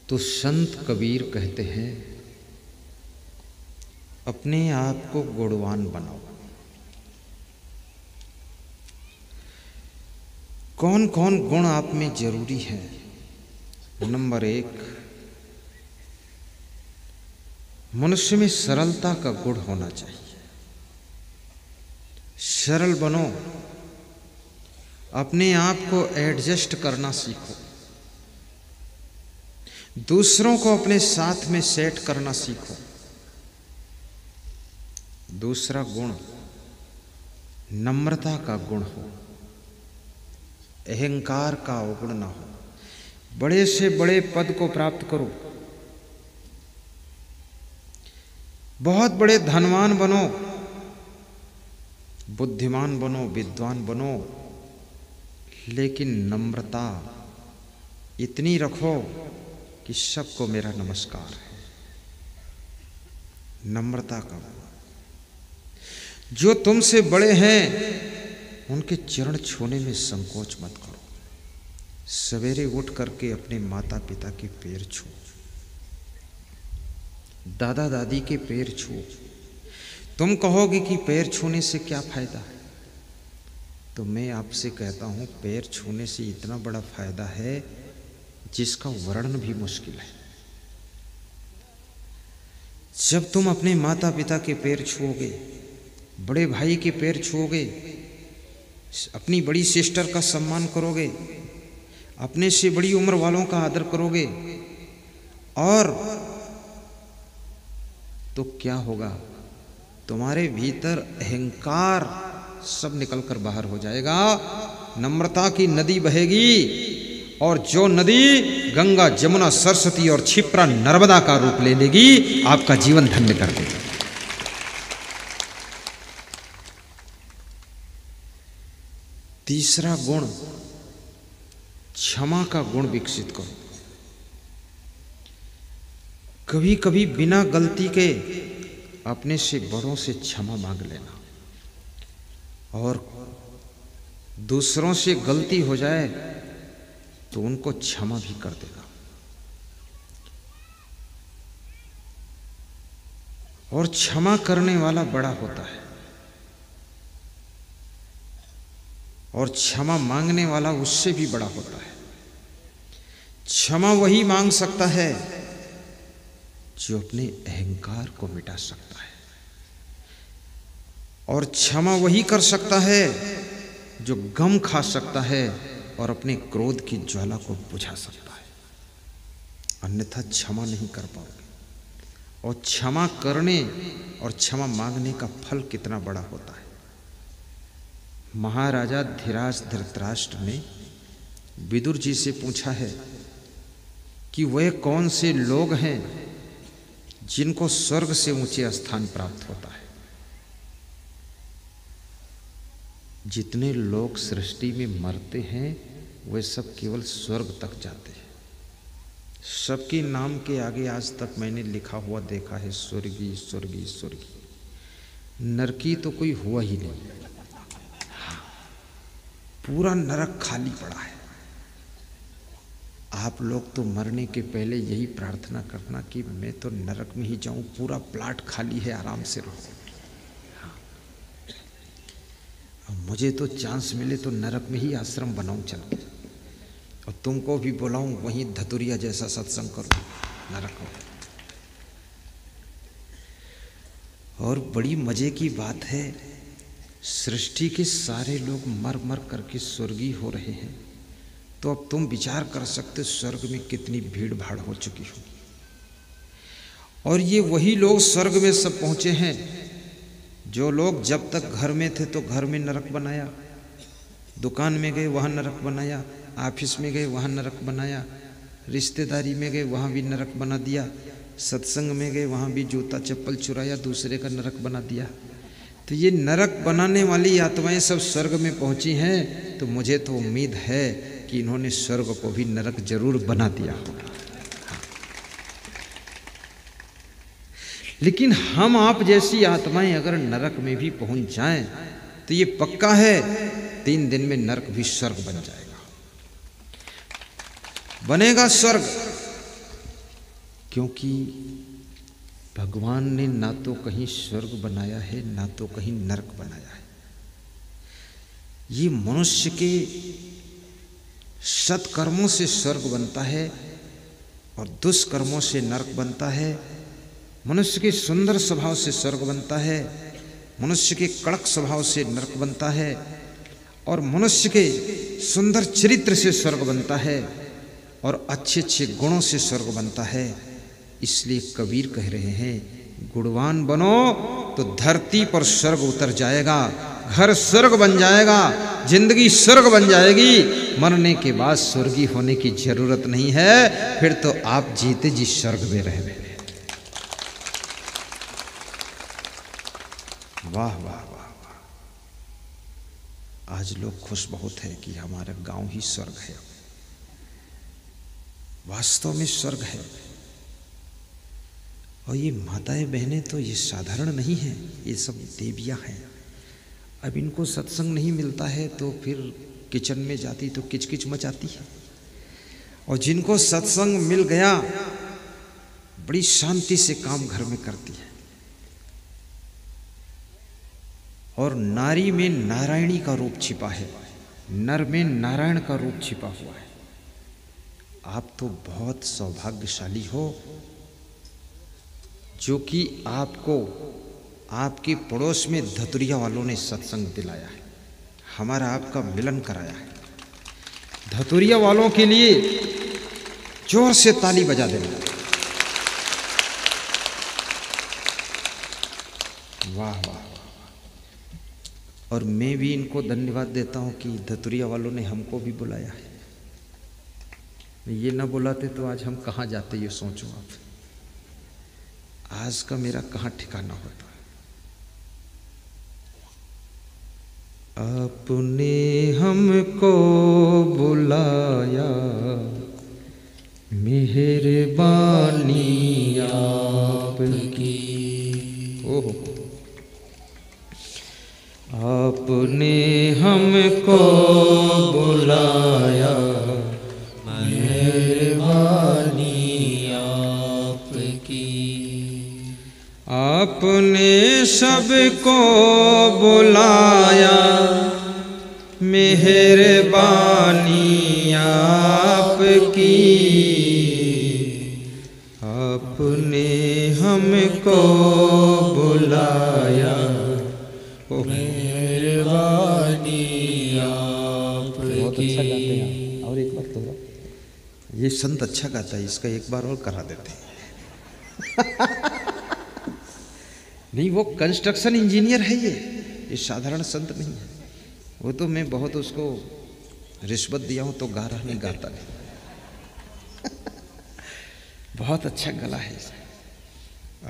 तो संत कबीर कहते हैं, अपने आप को गुणवान बनाओ। कौन कौन गुण आप में जरूरी है? नंबर 1, मनुष्य में सरलता का गुण होना चाहिए। सरल बनो, अपने आप को एडजस्ट करना सीखो, दूसरों को अपने साथ में सेट करना सीखो। दूसरा गुण नम्रता का गुण हो, अहंकार का अवगुण ना हो। बड़े से बड़े पद को प्राप्त करो, बहुत बड़े धनवान बनो, बुद्धिमान बनो, विद्वान बनो, लेकिन नम्रता इतनी रखो कि सबको मेरा नमस्कार है। नम्रता का गुण। जो तुमसे बड़े हैं उनके चरण छूने में संकोच मत करो। सवेरे उठ करके अपने माता पिता के पैर छू, दादा दादी के पैर छू। तुम कहोगे कि पैर छूने से क्या फायदा है, तो मैं आपसे कहता हूं, पैर छूने से इतना बड़ा फायदा है जिसका वर्णन भी मुश्किल है। जब तुम अपने माता पिता के पैर छूओगे, बड़े भाई के पैर छूओगे, अपनी बड़ी सिस्टर का सम्मान करोगे, अपने से बड़ी उम्र वालों का आदर करोगे, और तो क्या होगा, तुम्हारे भीतर अहंकार सब निकलकर बाहर हो जाएगा। नम्रता की नदी बहेगी, और जो नदी गंगा, जमुना, सरस्वती और क्षिप्रा, नर्मदा का रूप ले लेगी, आपका जीवन धन्य कर देगी। तीसरा गुण, क्षमा का गुण विकसित करो। कभी कभी बिना गलती के अपने से बड़ों से क्षमा मांग लेना, और दूसरों से गलती हो जाए तो उनको क्षमा भी कर देना। और क्षमा करने वाला बड़ा होता है, और क्षमा मांगने वाला उससे भी बड़ा होता है। क्षमा वही मांग सकता है जो अपने अहंकार को मिटा सकता है, और क्षमा वही कर सकता है जो गम खा सकता है और अपने क्रोध की ज्वाला को बुझा सकता है। अन्यथा क्षमा नहीं कर पाओगे। और क्षमा करने और क्षमा मांगने का फल कितना बड़ा होता है। महाराजा धीराज धृतराष्ट्र ने विदुर जी से पूछा है कि वे कौन से लोग हैं जिनको स्वर्ग से ऊंचे स्थान प्राप्त होता है। जितने लोग सृष्टि में मरते हैं वे सब केवल स्वर्ग तक जाते हैं। सबके नाम के आगे आज तक मैंने लिखा हुआ देखा है, स्वर्गीय स्वर्गीय स्वर्गीय। नरकी तो कोई हुआ ही नहीं, पूरा नरक खाली पड़ा है। आप लोग तो मरने के पहले यही प्रार्थना करना कि मैं तो नरक में ही जाऊं, पूरा प्लाट खाली है, आराम से रहो। मुझे तो चांस मिले तो नरक में ही आश्रम बनाऊं चल के, और तुमको भी बुलाऊं वहीं धतुरिया जैसा सत्संग करो नरक में। और बड़ी मजे की बात है, सृष्टि के सारे लोग मर मर करके स्वर्गीय हो रहे हैं, तो अब तुम विचार कर सकते स्वर्ग में कितनी भीड़ भाड़ हो चुकी हो। और ये वही लोग स्वर्ग में सब पहुंचे हैं जो लोग जब तक घर में थे तो घर में नरक बनाया, दुकान में गए वहाँ नरक बनाया, ऑफिस में गए वहाँ नरक बनाया, रिश्तेदारी में गए वहाँ भी नरक बना दिया, सत्संग में गए वहाँ भी जूता चप्पल चुराया, दूसरे का नरक बना दिया। तो ये नरक बनाने वाली आत्माएं सब स्वर्ग में पहुंची हैं, तो मुझे तो उम्मीद है कि इन्होंने स्वर्ग को भी नरक जरूर बना दिया होगा। लेकिन हम आप जैसी आत्माएं अगर नरक में भी पहुंच जाएं तो ये पक्का है 3 दिन में नरक भी स्वर्ग बन जाएगा, बनेगा स्वर्ग। क्योंकि भगवान ने ना तो कहीं स्वर्ग बनाया है ना तो कहीं नरक बनाया है। ये मनुष्य के सत्कर्मों से स्वर्ग बनता है और दुष्कर्मों से नरक बनता है। मनुष्य के सुंदर स्वभाव से स्वर्ग बनता है, मनुष्य के कड़क स्वभाव से नरक बनता है, और मनुष्य के सुंदर चरित्र से स्वर्ग बनता है, और अच्छे अच्छे गुणों से स्वर्ग बनता है। इसलिए कबीर कह रहे हैं, गुणवान बनो तो धरती पर स्वर्ग उतर जाएगा, घर स्वर्ग बन जाएगा, जिंदगी स्वर्ग बन जाएगी। मरने के बाद स्वर्गीय होने की जरूरत नहीं है, फिर तो आप जीते जी स्वर्ग में रह गए। वाह वाह वाह वाह। आज लोग खुश बहुत है कि हमारा गांव ही स्वर्ग है। वास्तव में स्वर्ग है। और ये माताएं बहनें तो ये साधारण नहीं है, ये सब देवियां हैं। अब इनको सत्संग नहीं मिलता है तो फिर किचन में जाती तो किचकिच मचाती है, और जिनको सत्संग मिल गया बड़ी शांति से काम घर में करती है। और नारी में नारायणी का रूप छिपा है, नर में नारायण का रूप छिपा हुआ है। आप तो बहुत सौभाग्यशाली हो जो कि आपको आपके पड़ोस में धतुरिया वालों ने सत्संग दिलाया है, हमारा आपका मिलन कराया है। धतुरिया वालों के लिए जोर से ताली बजा देना। वाह वाह। और मैं भी इनको धन्यवाद देता हूं कि धतुरिया वालों ने हमको भी बुलाया है। ये ना बुलाते तो आज हम कहाँ जाते, ये सोचो आप। आज का मेरा कहाँ ठिकाना होता। आपने हमको बुलाया, मेहरबानी आपकी। ओहो, आपने हमको बुलाया, मेहरबानी आपकी। आपने सबको बुलाया, मेहरबानी आपकी। आपने हमको बुलाया, मेहरबानी आपकी। बहुत अच्छा गाते हैं। और एक बार तो ये संत अच्छा गाता है, इसका एक बार और करा देते हैं। नहीं, वो कंस्ट्रक्शन इंजीनियर है, ये साधारण संत नहीं है। वो तो मैं बहुत उसको रिश्वत दिया हूं तो गा रहा नहीं, गाता नहीं। बहुत अच्छा गला है इसका।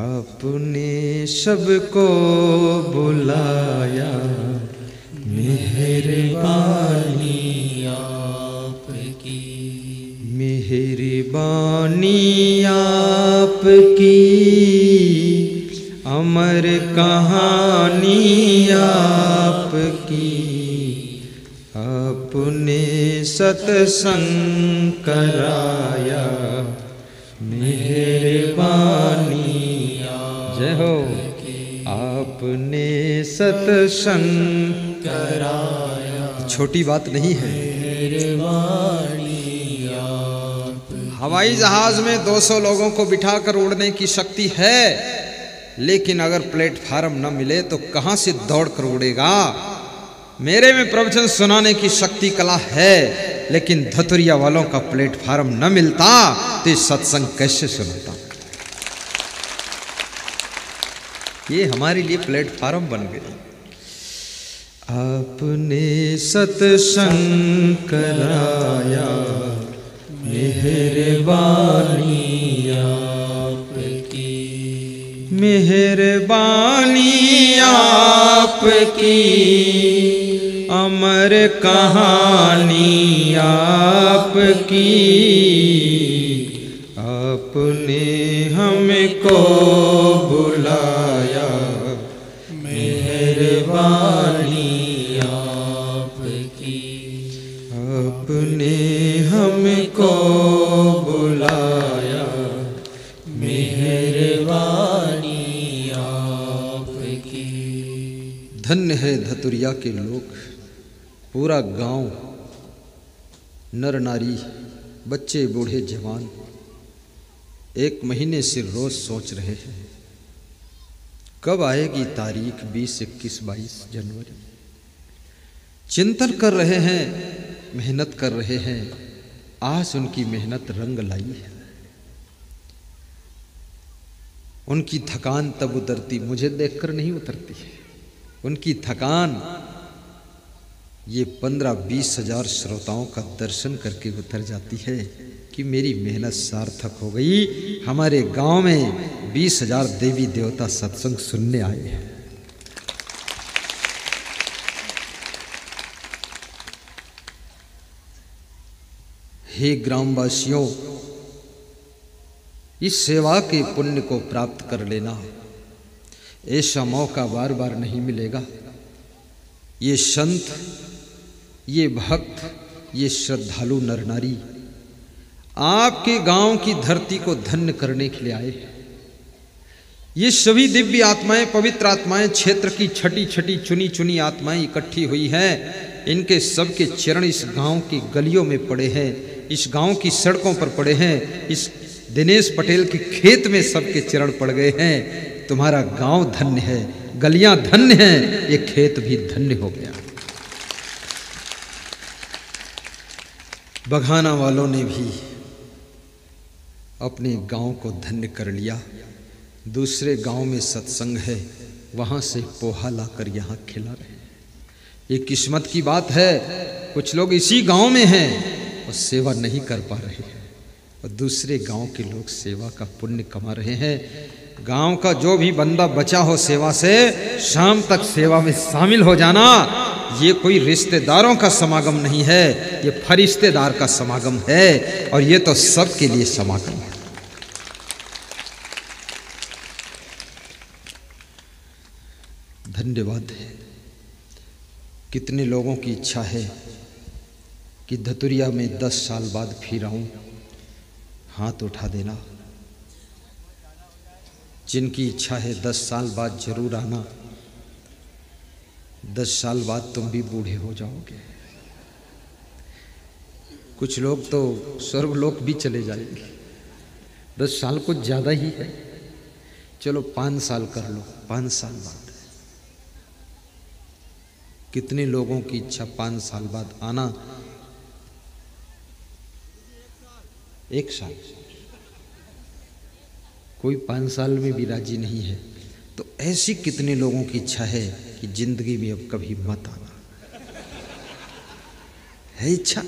आपने सबको बुलाया, मेहरबानी आपकी। मेहरबानी आपकी, अमर कहानी आपकी। आपने सत्संग कराया, मेहरबानी। जय हो। आपने सत्संग कराया, छोटी बात नहीं है। हवाई जहाज में 200 लोगों को बिठाकर उड़ने की शक्ति है, लेकिन अगर प्लेटफार्म न मिले तो कहां से दौड़कर उड़ेगा। मेरे में प्रवचन सुनाने की शक्ति कला है, लेकिन धतुरिया वालों का प्लेटफार्म न मिलता तो ये सत्संग कैसे सुनता। ये हमारे लिए प्लेटफार्म बन गए। आपने सत्संग कराया, मेहरबानी आपकी। मेहरबानी आपकी, अमर कहानी आपकी। आपने हमको बुलाया, मेहरबानी आपकी। आपने हमको बुलाया, धन्य है धतुरिया के लोग, पूरा गांव, नर नारी, बच्चे बूढ़े जवान 1 महीने से रोज सोच रहे हैं कब आएगी तारीख 20, 21, 22 जनवरी। चिंतन कर रहे हैं, मेहनत कर रहे हैं। आज उनकी मेहनत रंग लाई है। उनकी थकान तब उतरती, मुझे देखकर नहीं उतरती है। उनकी थकान ये 15-20 हजार श्रोताओं का दर्शन करके उतर जाती है कि मेरी मेहनत सार्थक हो गई। हमारे गांव में 20,000 देवी देवता सत्संग सुनने आए हैं। हे ग्रामवासियों, इस सेवा के पुण्य को प्राप्त कर लेना। ऐसा मौका बार बार नहीं मिलेगा। ये संत, ये भक्त, ये श्रद्धालु नर नारी आपके गांव की धरती को धन्य करने के लिए आए हैं। ये सभी दिव्य आत्माएं, पवित्र आत्माएं, क्षेत्र की छठी छठी चुनी चुनी आत्माएं इकट्ठी हुई हैं। इनके सबके चरण इस गांव की गलियों में पड़े हैं, इस गांव की सड़कों पर पड़े हैं, इस दिनेश पटेल के खेत में सबके चरण पड़ गए हैं। तुम्हारा गांव धन्य है, गलियां धन्य हैं, ये खेत भी धन्य हो गया। बघाना वालों ने भी अपने गांव को धन्य कर लिया। दूसरे गांव में सत्संग है, वहां से पोहा लाकर यहां खिला रहे हैं। ये किस्मत की बात है। कुछ लोग इसी गांव में हैं और सेवा नहीं कर पा रहे हैं, और दूसरे गांव के लोग सेवा का पुण्य कमा रहे हैं। गांव का जो भी बंदा बचा हो सेवा से, शाम तक सेवा में शामिल हो जाना। ये कोई रिश्तेदारों का समागम नहीं है, ये फरिश्तेदार का समागम है, और ये तो सबके लिए समागम है। धन्यवाद है। कितने लोगों की इच्छा है कि धतुरिया में 10 साल बाद फिर आऊं, हाथ उठा देना। जिनकी इच्छा है 10 साल बाद जरूर आना। 10 साल बाद तुम भी बूढ़े हो जाओगे। कुछ लोग तो स्वर्गलोक भी चले जाएंगे। 10 साल कुछ ज़्यादा ही है, चलो 5 साल कर लो। 5 साल बाद कितने लोगों की इच्छा 5 साल बाद आना? 1 साल। कोई 5 साल में भी राजी नहीं है। तो ऐसी कितने लोगों की इच्छा है कि जिंदगी में अब कभी मत आना? है इच्छा?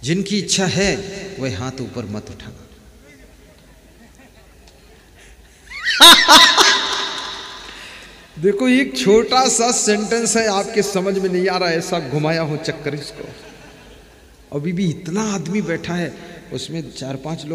जिनकी इच्छा है वह हाथ ऊपर मत उठाना। देखो, एक छोटा सा सेंटेंस है, आपके समझ में नहीं आ रहा, ऐसा घुमाया हूं चक्कर इसको। अभी भी इतना आदमी बैठा है, उसमें 4-5 लोग